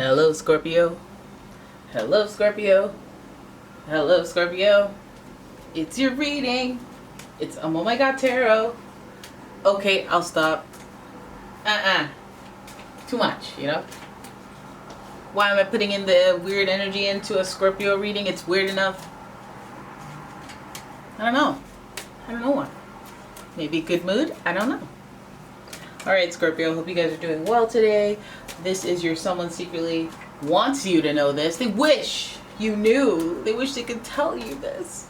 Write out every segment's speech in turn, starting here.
Hello, Scorpio. Hello, Scorpio. Hello, Scorpio. It's your reading. It's Oh My God Tarot. Okay, I'll stop. Too much, you know? Why am I putting in the weird energy into a Scorpio reading? It's weird enough. I don't know. I don't know why. Maybe good mood? I don't know. Alright, Scorpio, hope you guys are doing well today. This is your someone secretly wants you to know this. They wish you knew. They wish they could tell you this.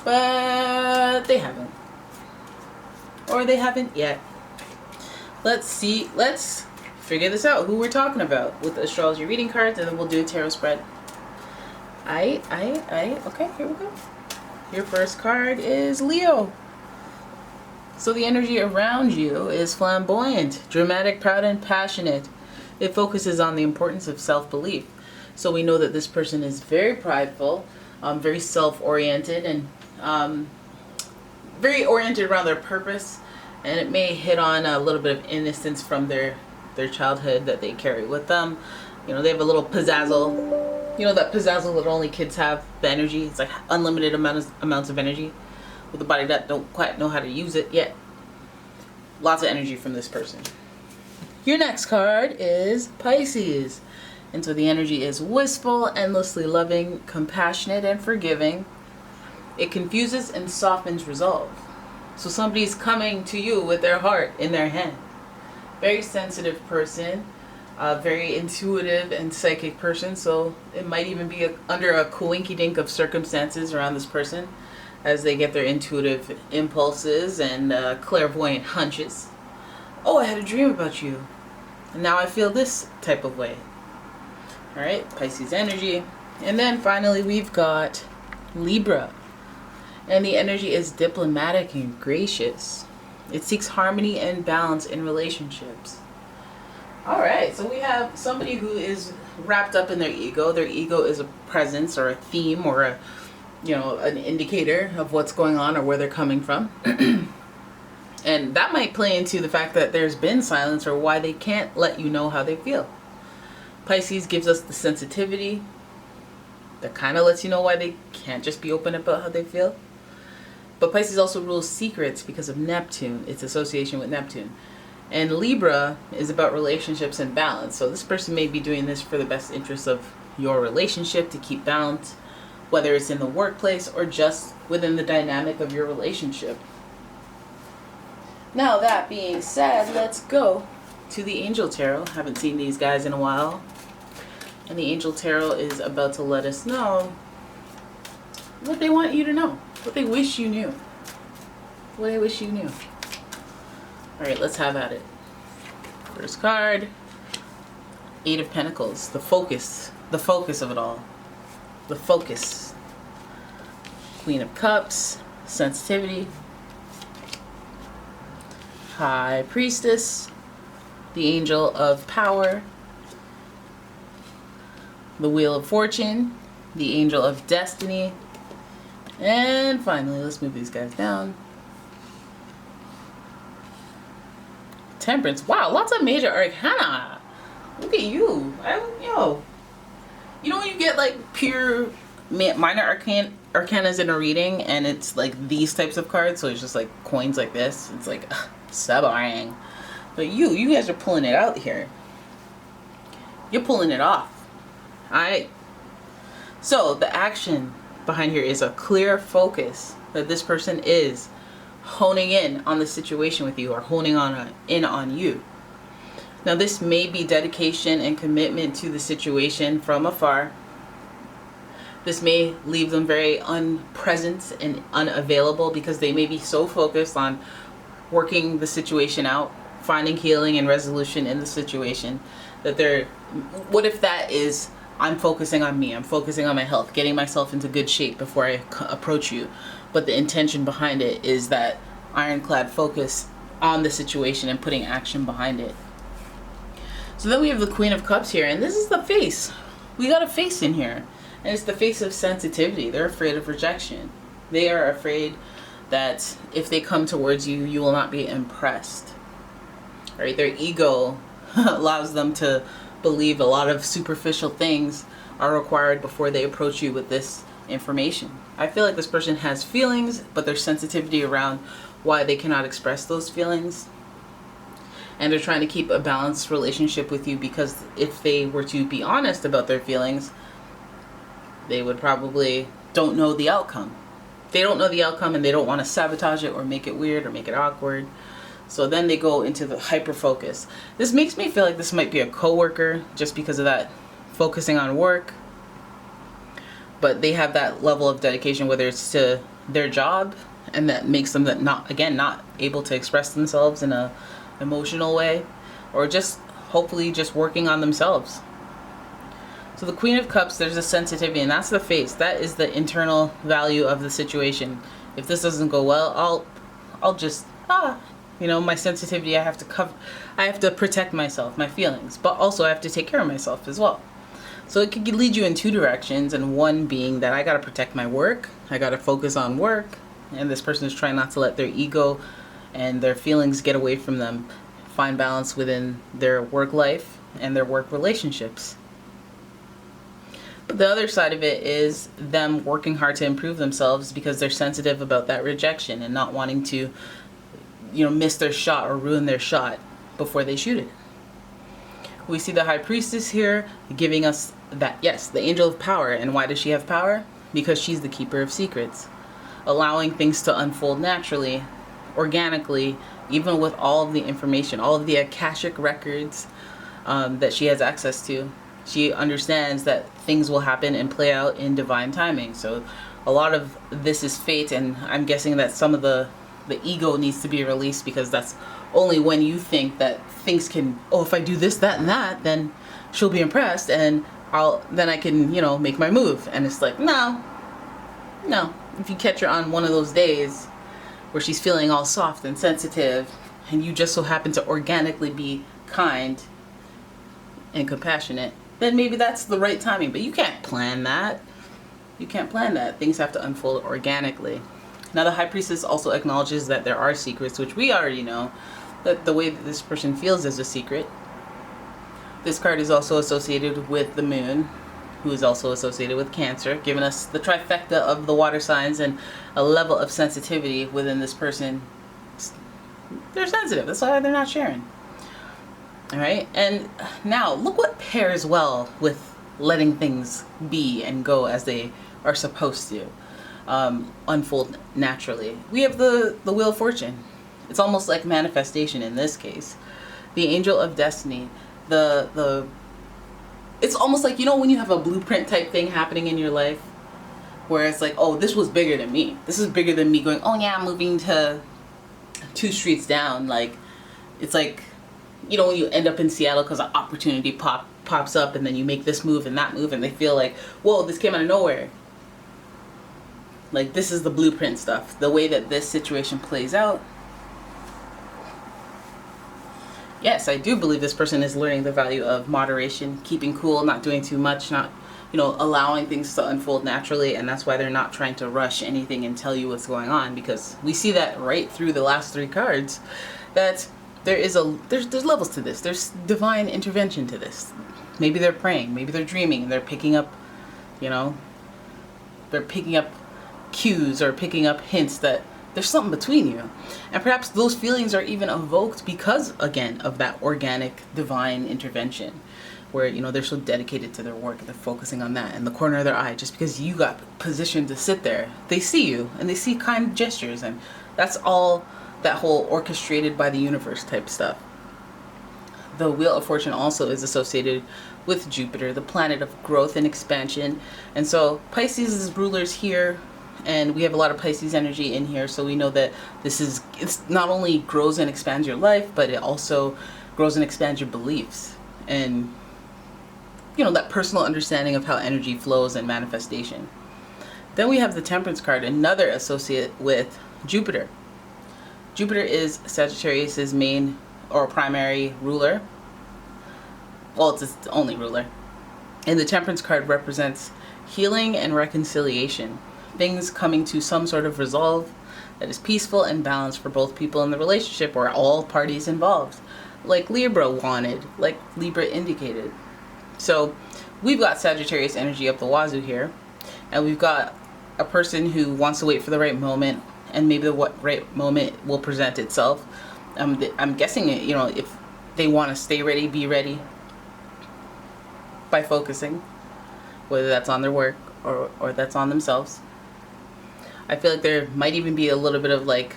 But they haven't. Or they haven't yet. Let's see. Let's figure this out. Who we're talking about with the astrology reading cards, and then we'll do a tarot spread. Okay, here we go. Your first card is Leo. So the energy around you is flamboyant, dramatic, proud, and passionate. It focuses on the importance of self-belief. So we know that this person is very prideful, very self-oriented, and very oriented around their purpose. And it may hit on a little bit of innocence from their childhood that they carry with them. You know, they have a little pizzazzle. You know, that pizzazzle that only kids have, the energy. It's like unlimited amounts of energy with a body that don't quite know how to use it yet. Lots of energy from this person. Your next card is Pisces. And so the energy is wistful, endlessly loving, compassionate, and forgiving. It confuses and softens resolve. So somebody's coming to you with their heart in their hand. Very sensitive person. Very intuitive and psychic person. So it might even be under a coinky-dink of circumstances around this person as they get their intuitive impulses and clairvoyant hunches. Oh, I had a dream about you, and now I feel this type of way. Alright, Pisces energy. And then finally we've got Libra. And the energy is diplomatic and gracious. It seeks harmony and balance in relationships. Alright, so we have somebody who is wrapped up in their ego. Their ego is a presence or a theme or a, you know, an indicator of what's going on or where they're coming from. And that might play into the fact that there's been silence or why they can't let you know how they feel. Pisces gives us the sensitivity that kind of lets you know why they can't just be open about how they feel. But Pisces also rules secrets because of Neptune, its association with Neptune. And Libra is about relationships and balance. So this person may be doing this for the best interest of your relationship, to keep balance, whether it's in the workplace or just within the dynamic of your relationship. Now that being said, let's go to the Angel Tarot. Haven't seen these guys in a while. And the Angel Tarot is about to let us know what they want you to know. What they wish you knew. What they wish you knew. Alright, let's have at it. First card. Eight of Pentacles. The focus. The focus of it all. The focus. Queen of Cups. Sensitivity. High Priestess. The Angel of Power. The Wheel of Fortune. The Angel of Destiny. And finally, let's move these guys down. Temperance. Wow, lots of major arcana. Look at you. You know when you get like pure minor arcanas in a reading and it's like these types of cards, so it's just like coins like this. It's like, so boring. But you guys are pulling it out here. You're pulling it off. Alright. So the action behind here is a clear focus that this person is honing in on the situation with you or honing in on you. Now this may be dedication and commitment to the situation from afar. This may leave them very unpresent and unavailable because they may be so focused on working the situation out, finding healing and resolution in the situation, that they're, what if that is, I'm focusing on me, I'm focusing on my health, getting myself into good shape before I approach you. But the intention behind it is that ironclad focus on the situation and putting action behind it. So then we have the Queen of Cups here, and this is the face. We got a face in here, and it's the face of sensitivity. They're afraid of rejection. They are afraid that if they come towards you, you will not be impressed. Right? Their ego allows them to believe a lot of superficial things are required before they approach you with this information. I feel like this person has feelings, but there's sensitivity around why they cannot express those feelings. And they're trying to keep a balanced relationship with you, because if they were to be honest about their feelings, they would probably don't know the outcome. They don't know the outcome, and they don't want to sabotage it or make it weird or make it awkward. So then they go into the hyper focus. This makes me feel like this might be a coworker, just because of that focusing on work. But they have that level of dedication, whether it's to their job, and that makes them not able to express themselves in a emotional way, or just hopefully just working on themselves. So the Queen of Cups, there's a sensitivity, and that's the face. That is the internal value of the situation. If this doesn't go well, I'll just my sensitivity, I have to protect myself, my feelings, but also I have to take care of myself as well. So it could lead you in two directions, and one being that I got to protect my work, I got to focus on work, and this person is trying not to let their ego and their feelings get away from them, find balance within their work life and their work relationships. But the other side of it is them working hard to improve themselves, because they're sensitive about that rejection and not wanting to, miss their shot or ruin their shot before they shoot it. We see the High Priestess here giving us that, yes, the Angel of Power. And why does she have power? Because she's the keeper of secrets, allowing things to unfold naturally, organically, even with all of the information, all of the Akashic records that she has access to. She understands that things will happen and play out in divine timing. So a lot of this is fate, and I'm guessing that some of the ego needs to be released, because that's only when you think that things can, if I do this, that, and that, then she'll be impressed, and I can, make my move. And it's like, no. If you catch her on one of those days where she's feeling all soft and sensitive, and you just so happen to organically be kind and compassionate, then maybe that's the right timing. But you can't plan that. Things have to unfold organically. Now, the High Priestess also acknowledges that there are secrets, which we already know, that the way that this person feels is a secret. This card is also associated with the Moon, who is also associated with Cancer, giving us the trifecta of the water signs and a level of sensitivity within this person. They're sensitive. That's why they're not sharing. All right. And now look what pairs well with letting things be and go as they are supposed to unfold naturally. We have the Wheel of Fortune. It's almost like manifestation in this case. The Angel of Destiny. It's almost like, when you have a blueprint type thing happening in your life, where it's like, oh, this was bigger than me. This is bigger than me going, oh yeah, I'm moving to 2 streets down. Like, it's like, when you end up in Seattle because an opportunity pops up, and then you make this move and that move, and they feel like, whoa, this came out of nowhere. Like, this is the blueprint stuff. The way that this situation plays out. Yes, I do believe this person is learning the value of moderation, keeping cool, not doing too much, not, allowing things to unfold naturally. And that's why they're not trying to rush anything and tell you what's going on, because we see that right through the last 3 cards, that there's levels to this. There's divine intervention to this. Maybe they're praying, maybe they're dreaming, they're picking up, they're picking up cues or picking up hints that there's something between you. And perhaps those feelings are even evoked because, again, of that organic divine intervention, where, they're so dedicated to their work and they're focusing on that in the corner of their eye. Just because you got positioned to sit there, they see you and they see kind gestures, and that's all that whole orchestrated by the universe type stuff. The Wheel of Fortune also is associated with Jupiter, the planet of growth and expansion. And so Pisces is rulers here, and we have a lot of Pisces energy in here, so we know that it's not only grows and expands your life, but it also grows and expands your beliefs, and that personal understanding of how energy flows and manifestation. Then we have the Temperance card, another associate with Jupiter. Jupiter is Sagittarius's main or primary ruler. Well, it's its only ruler. And the Temperance card represents healing and reconciliation. Things coming to some sort of resolve that is peaceful and balanced for both people in the relationship, or all parties involved. Like Libra wanted, like Libra indicated. So we've got Sagittarius energy up the wazoo here, and we've got a person who wants to wait for the right moment, and maybe the right moment will present itself. I'm guessing, you know, if they want to stay ready, be ready by focusing, whether that's on their work or that's on themselves. I feel like there might even be a little bit of like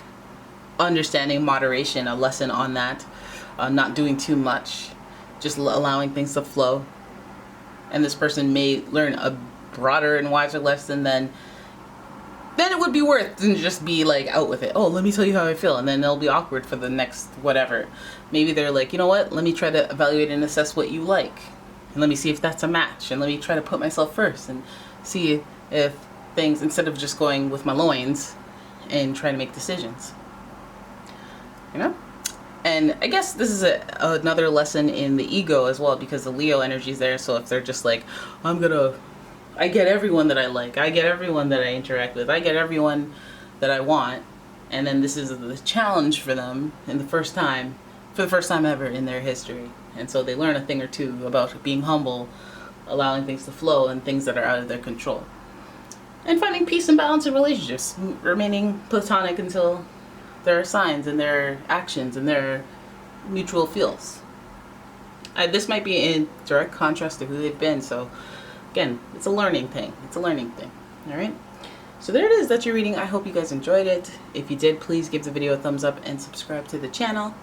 understanding moderation, a lesson on that, not doing too much, just allowing things to flow. And this person may learn a broader and wiser lesson than it would be worth to just be like out with it. Oh, let me tell you how I feel, and then they'll be awkward for the next whatever. Maybe they're like, you know what, let me try to evaluate and assess what you like, and let me see if that's a match, and let me try to put myself first and see if things, instead of just going with my loins and trying to make decisions, you know. And I guess this is another lesson in the ego as well, because the Leo energy is there. So if they're just like, I get everyone that I like, I get everyone that I interact with, I get everyone that I want, and then this is the challenge for them for the first time ever in their history. And so they learn a thing or two about being humble, allowing things to flow, and things that are out of their control, and finding peace and balance in relationships, remaining platonic until there are signs in their actions and their mutual feels. This might be in direct contrast to who they've been. So again, it's a learning thing. All right. So there it is. That's your reading. I hope you guys enjoyed it. If you did, please give the video a thumbs up and subscribe to the channel.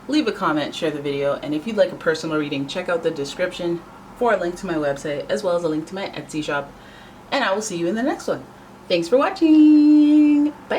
Leave a comment, share the video, and if you'd like a personal reading, check out the description for a link to my website, as well as a link to my Etsy shop. And I will see you in the next one. Thanks for watching. Bye.